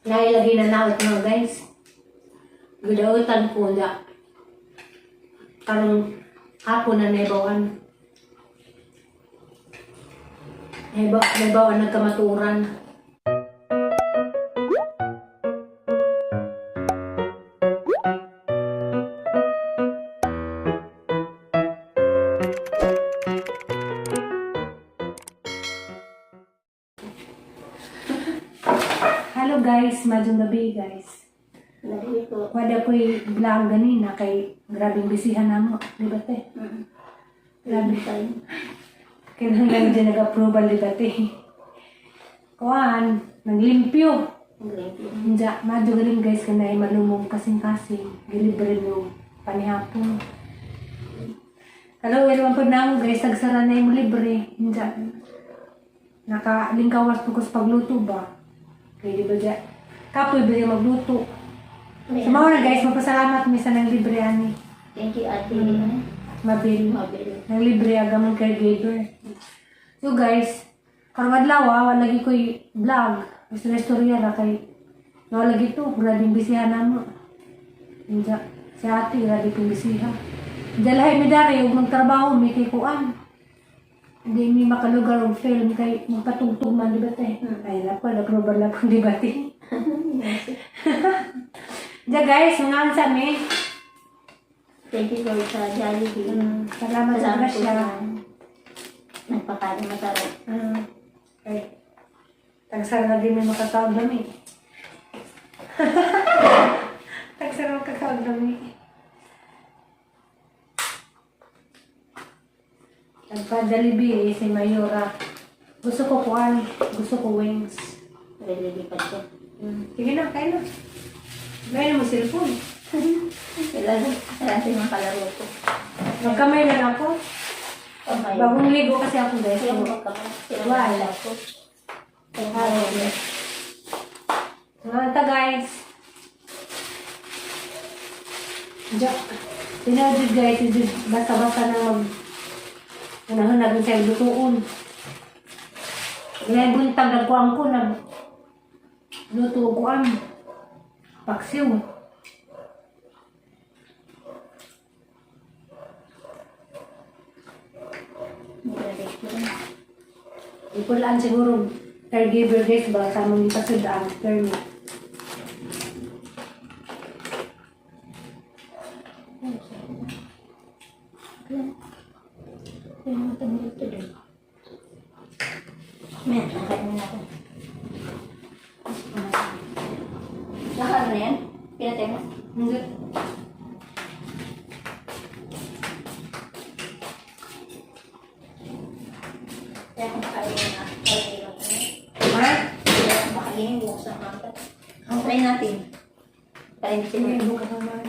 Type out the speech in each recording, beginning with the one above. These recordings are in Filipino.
Lagi na naot na guys. Gudautan ko na. Karong hapon na nebawan. Nebawan nagkamaturan. Hello guys, madong gabi guys. Wala ko'y vlog ganina kay grabing bisihan na mo, di ba te? Grabe tayo. Kailangan dyan nag-approval, di ba te? Kuhaan, naglimpyo. Hindi, madyo galing guys ka na ay malumong kasing-kasing. Gilibre mo panihapon. Hello, welcome po na mo guys, tagsara na yung libre. Hindi, nakalingkawas po ko sa pagluto ba? Kaya di ba dyan? Kapoy ba yung magluto? So mga na guys, magpasalamat mi sa nang libre ani. Thank you, ate. Mabil. Nang libre agamon kay Gator. So guys, karong adlaw lagi ko'y vlog. Gusto na istorya ra kay lagi to, grabing bisihan namo. Inja, si ate grabe kong bisihan. Dalahay mi dari ug magtrabaho mi kay kuan. Hindi mi makalugar og film kay magpatugtog man di ba te? Ay na po, nag-rubber na po di ba te? Diya guys, mga sa mi. Thank you Lord sa Jollibee. Salamat sa grasya. Nagpakain masarap. Okay. Tagsara na din may makatawag dami. Tagsara makatawag dami. Nagpa-Jollibee si Mayora. Gusto ko kuan. Gusto ko wings. Relilipad ko. Sige na, kain na. Gaya mo cellphone. Kailangan yung kalaro ko. Magkamay na ako. Okay. Bagong ligo kasi ako guys. Yung magkamay. Wala. ko. Mga guys. Tinawag guys. Basta-basta na Unahan siya lutuon. Ngayon buntag nagkuhan ko luto ko ang paksiw. Ipulaan siguro caregiver guys ba sa mga ipasudaan permit. Men, nakain mo na ako. Lakad na yan? Pinatay mo? Hindi. Kaya kung makain na, kaya ko na. Ha? Kaya kung makain, bukas ang mangkat. Ang try natin. Parinsin mo. Sige, bukas naman.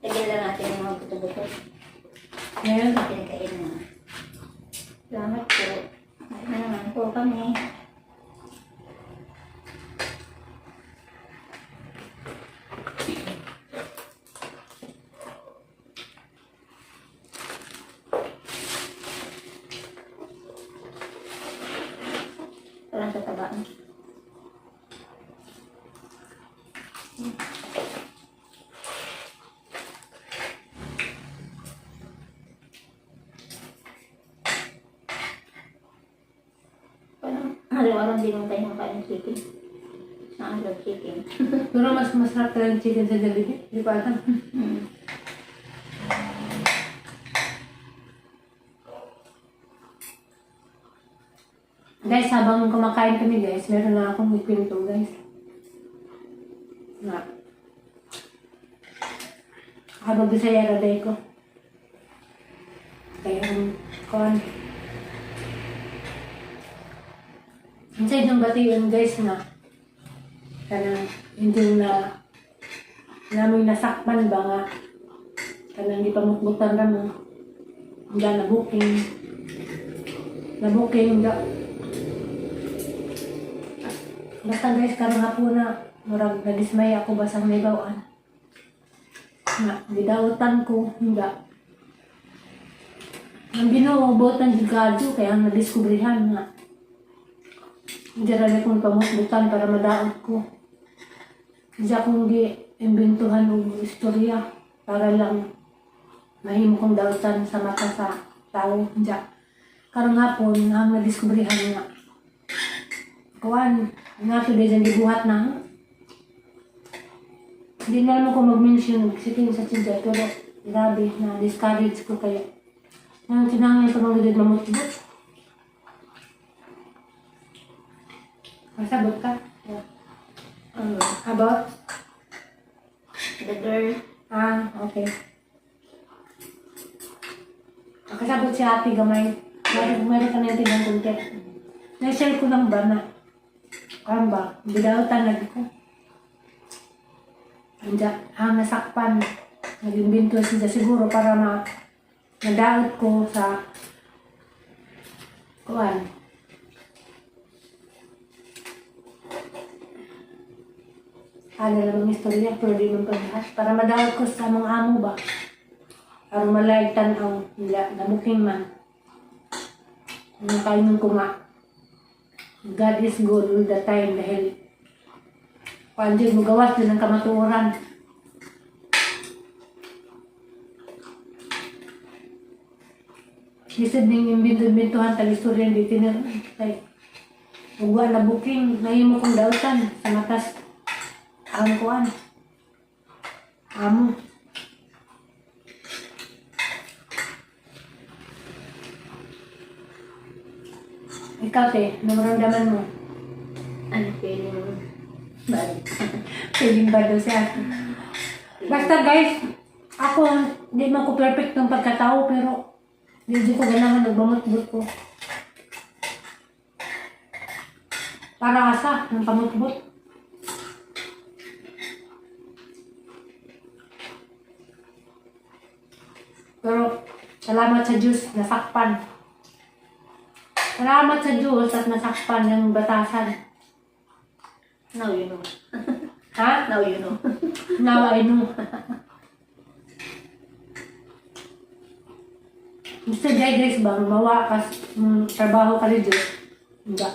Lagyan lang natin yung mga buto-buto. Ngayon, Pinakain na. Salamat po. Ay na naman po kami. Parang sa tabaan. Araw-araw din mo tayo makain chicken. Sa araw chicken. pero mas masarap talaga yung chicken sa Jollibee. Hindi ko alam. Guys, habang kumakain kami guys, meron na akong ipinto guys. Na. Habang bisaya raday ko. Kaya kon. Inside yung batiyon guys na kanang hindi na namin nasakpan ba nga kanang hindi pa mukbutan na mo. Hindi na booking. Na booking da. Basta guys, karong hapon na murag nadismay ako ba sa may bawaan. Na, bidautan ko, hindi. Ang binuubotan yung kadyo, kaya ang nadiskubrihan nga. Hindi rin akong pamusbutan para madaot ko. Hindi akong gi-imbintuhan o istorya para lang mahimo kong daotan sa mata sa tao. Hindi. Karong hapon, ang nadiskubrihan nga. Kuwan, nga to dyan gibuhat na. Hindi na naman ko mag-mention siking sa tidya, pero grabe na discourage ko kaya. Ngayon tinangin ko mga gudid mamutbot. Masabot ka? Yeah. About? The girl. Okay. Nakasabot si ate gamay. Meron ka na yung tinang content. Na-share ko lang ba na? Parang ba? Bidautan lagi ko. Nasakpan. Naging binto siya siguro para nadaot ko sa kuwan. Ano lang ang istorya, pero di man paglahat. Para madaot ko sa mga amo ba? Para malaytan ang namuking man. Ang kainan ko nga. God is good all the time dahil panjid mo gawas din ang kamatuoran. Lisod ning imbintuhan tag istorya di tinir. Kay ugwa na booking nahimo kong daotan sa matas ang kuan. Amo. Ikaw te, namaramdaman mo? Ano feeling bad? Feeling ba daw siya? Basta guys, ako, hindi man ko perfect ng pagkatao, pero hindi ko ganahan nagbamutbot ko. Para asa, ng pamutbot. Pero, salamat sa Diyos, nasakpan. Salamat sa Diyos at nasakpan ng batasan. Now you know. Ha? Now you know. Now I know. Gusto dyan guys ba, mawakas trabaho ka rin Diyos? Hindi.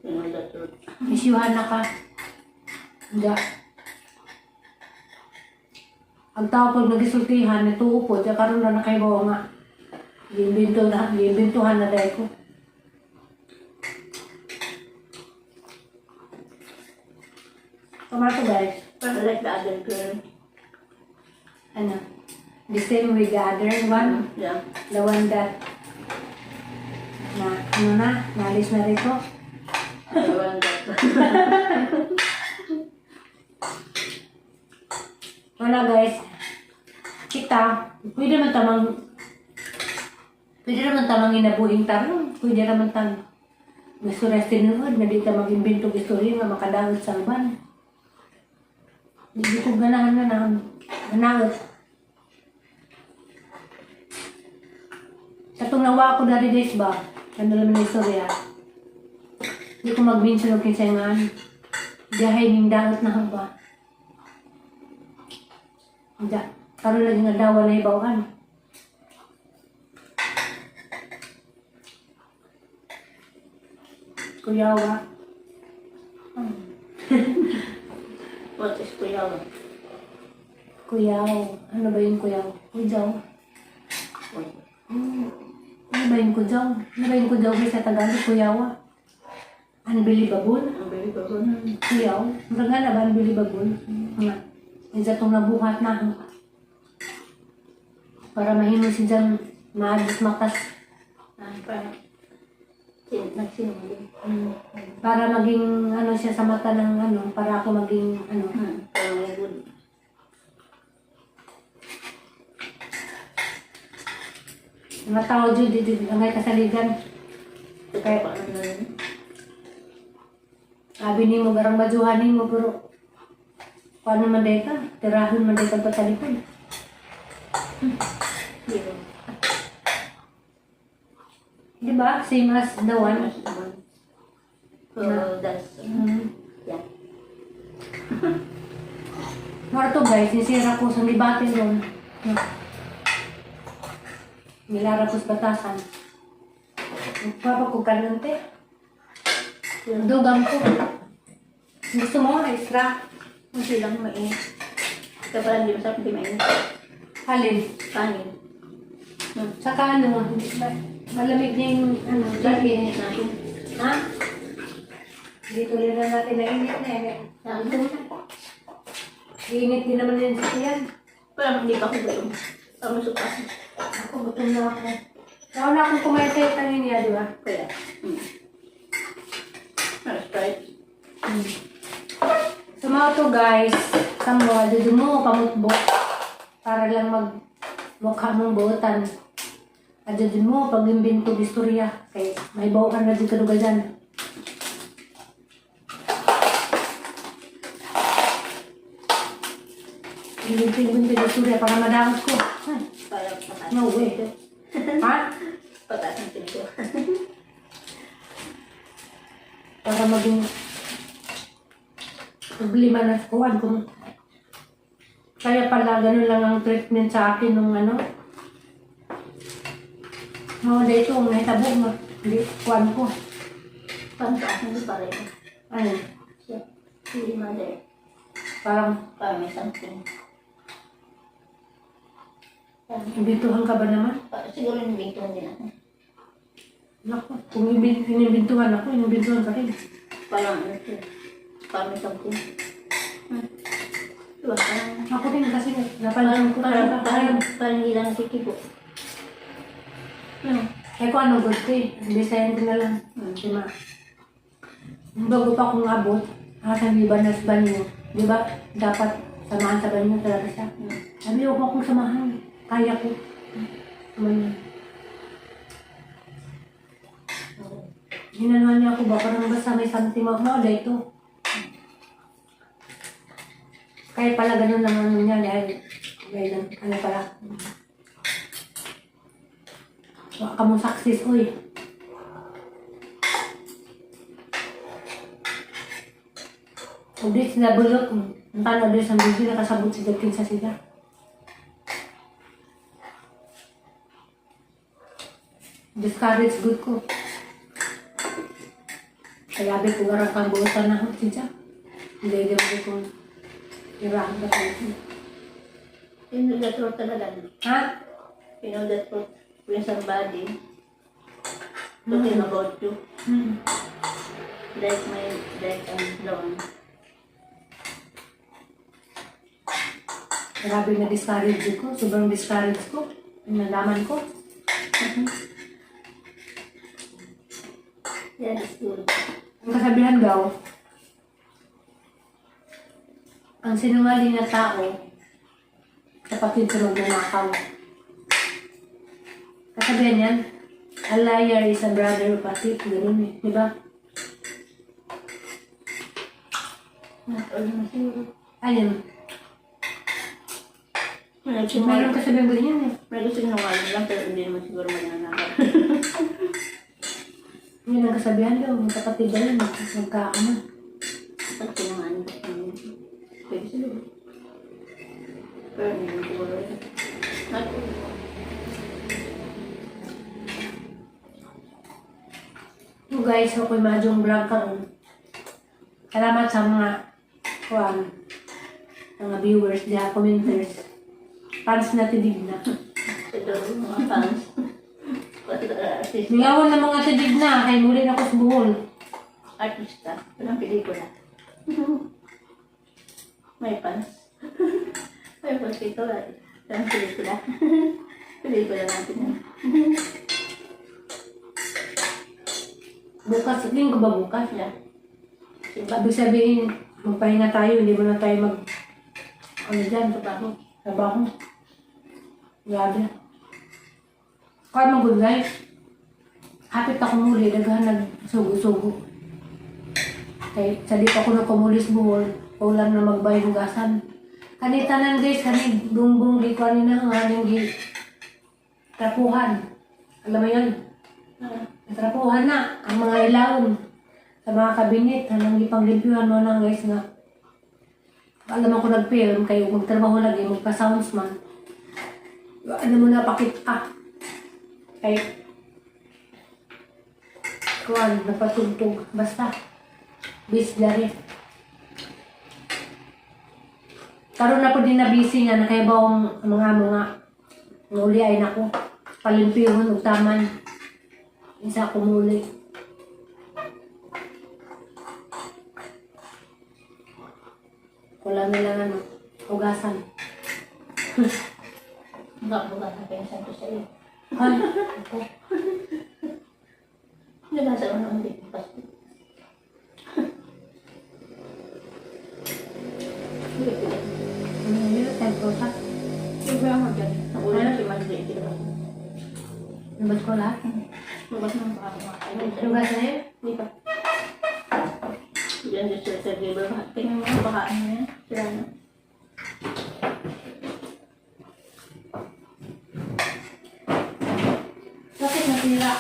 You know the truth. Isyuhan na ka. Hindi. Ang tao pag nagisultihan, natuupo, dyan karoon na nakaibawa nga. Gimbintuhan na dahil ko. Tomato guys. But like the other girl. Ano? The same with the other one. Yeah. The one that naalis na rito. The one that. Wala guys. Kita, pwede naman tamang inabuhing tarong. Pwede naman tamang gusto restin nunod na di ka mag-imbento istorya nga makadawit sa uban. Hindi ko ganahan na nanawit. Katong nawa ko na rin guys ba? Ano naman yung istorya? Hindi ko mag-mention o kinsayangan. Diyahay ning daot na haba. Hindi. Karoon lagi nga dawa na ibawan. Kuyawa. What is kuyaw? Kuyaw. Ano ba yung kuyaw? Kuyaw. Ano ba yung kuyaw? Ano ba yung kuyaw sa Tagalog? Kuyawa. Unbelievable. Unbelievable. Kuyaw. Maraga na ba unbelievable? Nga. Yung sa itong nabuhat na. Para mahimo si dyan maagis makas. Para nagsinungaling. Para maging ano siya sa mata ng ano. Para ako maging ano. Para may good. Mga tao dyan, dito ang ngay kasaligan. Kaya pa ano yun? Sabi ni mo, garang majuhanin mo, pero paano man day ka? Tirahon man day ka patalipon. Hero. Di ba? Same as the one. So that's yeah. Mara to guys, nisira ko sa libatin doon. Nilara ko sa batasan. Papa ko kanante. Dugang ko. Gusto mo extra? Kasi lang mainit. Kaya parang di masarap, di mainit. Alin? Kanin. Saka ano, malamig na yung ano, Lagi init natin. ha? Dito rin na natin na init na eh. Lagi. Init din naman yun sa yan. Parang hindi pa ako gutom. Parang masukas. Ako, gutom na ako. Nauna akong kumain sa'yo kanina, di ba? Kaya. Sprite. So mga to guys, kamo, dudu mo, pamutbok. Para lang mukha mong buotan. At dudu mo, pag-imbento istorya. Kaya may bawaan na dito lugar dyan. Imbento istorya para madamot ko. Parang pataas. No way. Ha? Pataas ng pinto. Para maging problema na kuhan kung kaya pala ganun lang ang treatment sa akin nung ano. No, dito ang nahitabo mo. Hindi, kuhan ko. Pataas hindi pa rin. Ano, Siya. Hindi mother. parang Parang may something. imbintuhan ka ba naman? Siguro yung bintuan din ako. Naku, kung inimbintuhan ako, inimbintuhan ka rin. Parang ano siya. Parang may something. Diba? Parang Ako rin kasi napalang ko talaga. parang hindi lang nakikibo. Ano, eh kung ano good ko eh. Bisayan ko na lang. Diba? Bago pa akong abot, sa libanas banyo. Diba? Dapat samahan sa banyo talaga siya. Sabi ko akong samahan. Kaya ko. Banyo. Ginanuhan niya ako ba? Parang basta may something mo. Ito. Kaya pala ganun lang ano niya. Dahil ano pala. Wala ka mong success, uy. Udit sila bulok. Ang talo din sa video, nakasabot si Dagkin sa sila. Discourage good ko. Kaya sabi ko, warang kang buutan na ako, siya. Hindi mo kung irahan ka tayo. You know that word talaga. Ha? You know that word. When somebody talking about you. Like long. Grabe na discourage ko. Sobrang discourage ko. Yung nalaman ko. Yeah, that's good. Ang kasabihan daw, ang sinungaling na tao, kapatid sa magnanakaw. Kasabihan yan, a liar is a brother of a thief. Ganun eh. Diba? Not all naman siguro. Ayun. Mayroon kasabihan ko yan eh. May gusto sinungaling lang pero hindi naman siguro magnanakaw. Yun ang kasabihan daw, yung kapatid daw yun, magkaano. Pag sinungaling, pwede siguro. Pero hindi naman siguro. Not all. So guys, ako'y madyong vlog karon. Salamat sa mga mga viewers, mga commenters. Fans na tidig na. Ito, mga fans. Artista. Nilawan ng mga tidig na, kay muli na ako sa buhol. Artista. Walang pelikula. May fans. May fans ito. Walang pelikula. Pelikula natin yan. Bukas, linggo ba bukas? Yeah. Ibig sabihin, magpahinga tayo, hindi mo na tayo ano dyan, trabaho. Grabe. Kaya mo good guys. Hapit ako muli, daghan nagsugo-sugo. Kaya sa di pa ako nakumulis buhol, ulam na magbayong gasan. Kanitanan guys, kani bumbong di ko kanina ang aming trapuhan. Alam mo yun? Trapuhan na ang mga ilawon sa mga kabinet. Hanang ipang-reviewhan mo na guys nga. Alam ako nag-film kayo, magtrabaho lagi, magpa-soundsman. Ano mo na pakita? Kaya kuwan, napatugtog. Basta. Bis dari. Karon na po din na busy nga nakaibaw ang mga nguli ay nako. Palimpihon ug taman. Isa ko muli. Wala nilang ano, hugasan. Buka-buka ka kayo sa iyo. Ay, ako. Nagasa ko naman dito. Ano yun? Tempo sa? Siyempre ako dyan. Nakuha na si Mandy. Nabas ko lahat? Lugas ng pakakain. Lugas na yun? Hindi pa. Yan dito sa table. Tingnan mo ang pakain niya. Sila na. Bakit nasira?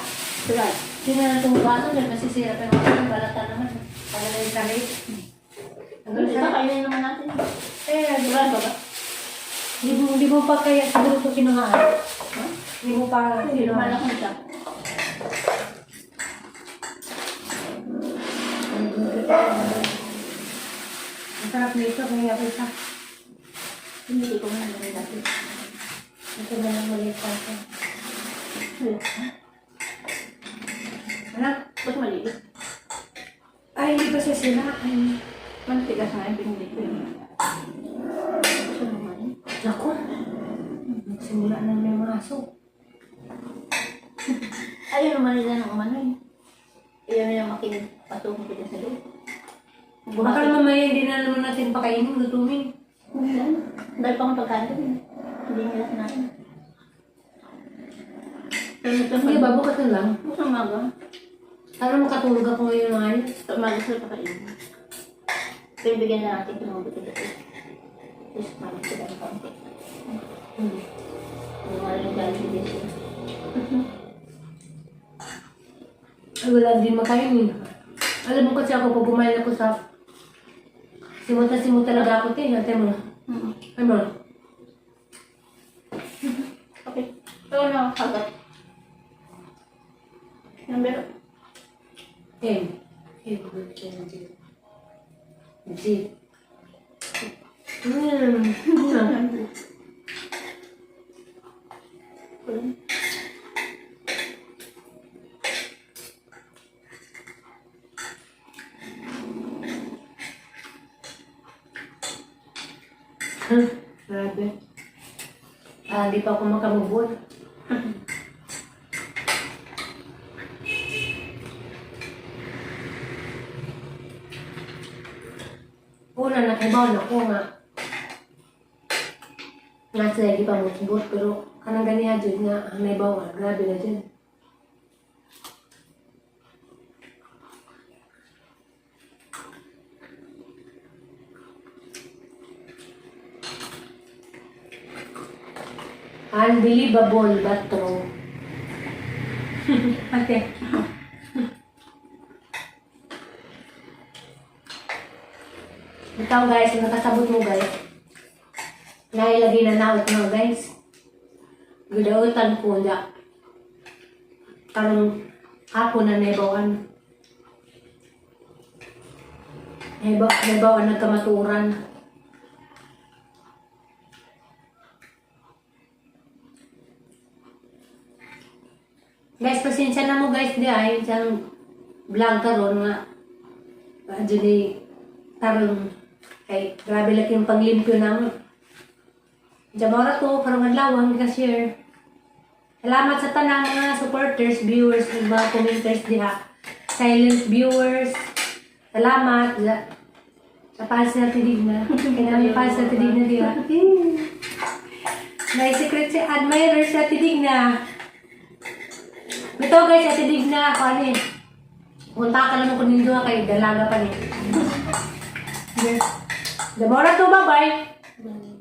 Sila. Sino na itong hugasan? Dahil masisira pa yung balatan naman. Pag na yung tarik. Hanggang Hindi sa... pa kainin naman natin. Eh, Sigurado ba? Hindi mo pa kaya siguro ito kinuhaan. Ha? Hindi mo pa Hindi naman kinuhaan. ako siya. Ang sarap nito, kaya ako isa. Hindi ko man naman dati. Ito na lang maliit pa ito. Anak? Ba't maliit? Ay, hindi pa siya sila. Ay, Mantigas na yung pinili ko yun. Gusto naman. naku. Simula na may mga aso. Ayun naman nila ng umano eh. Ayaw nila makinig. Patungo ko dyan sa loob. Baka mamaya hindi na naman natin pakainin, gutumin. Hindi lang. Dahil pa akong pagkain ko yun. Hindi nila sinain. Pero ito Hindi ba, bukas na lang. Bukas umaga. Para makatulog ako ngayon mga ayos. Sa umaga sila pakain. Pero bigyan na natin kung mabuti dito. Tapos malit sila ng kaunti. Yung mga rin galing dito. Ay, wala din makainin. Alam mo kasi ako, pag kumain ako sa... Simuta talaga ako, Natay mo. Ay mo. Okay. Ito na kagat. Number. Good. G. Grabe. Di pa ako makamubol. Una, nakibaw na ko nga. Nga sila di pa musbot, pero kanang ganiha dyan nga, naibaw nga. Grabe na dyan. Unbelievable but true. Ate. Ikaw guys, yung nakasabot mo guys. Nailagay na naot mo guys. Gudautan ko na. Parang hapon na naibawan. Naibawan nagkamaturan. Guys, pasensya na mo guys di ay isang vlog karon nga. Jadi tarong ay grabe laki yung panglimpyo namin. Jamora to karong adlaw ang ka-share. Salamat sa tanang mga supporters, viewers, ug mga commenters diha. Silent viewers. Salamat sa fans na tidig na. Kaya fans na tidig na diha. May secret si admirers sa tidig na. Ito guys, at tidig na ako ano eh. Punta ka lang kung nindo kay dalaga pa niya. Yes. Demora to, bye-bye.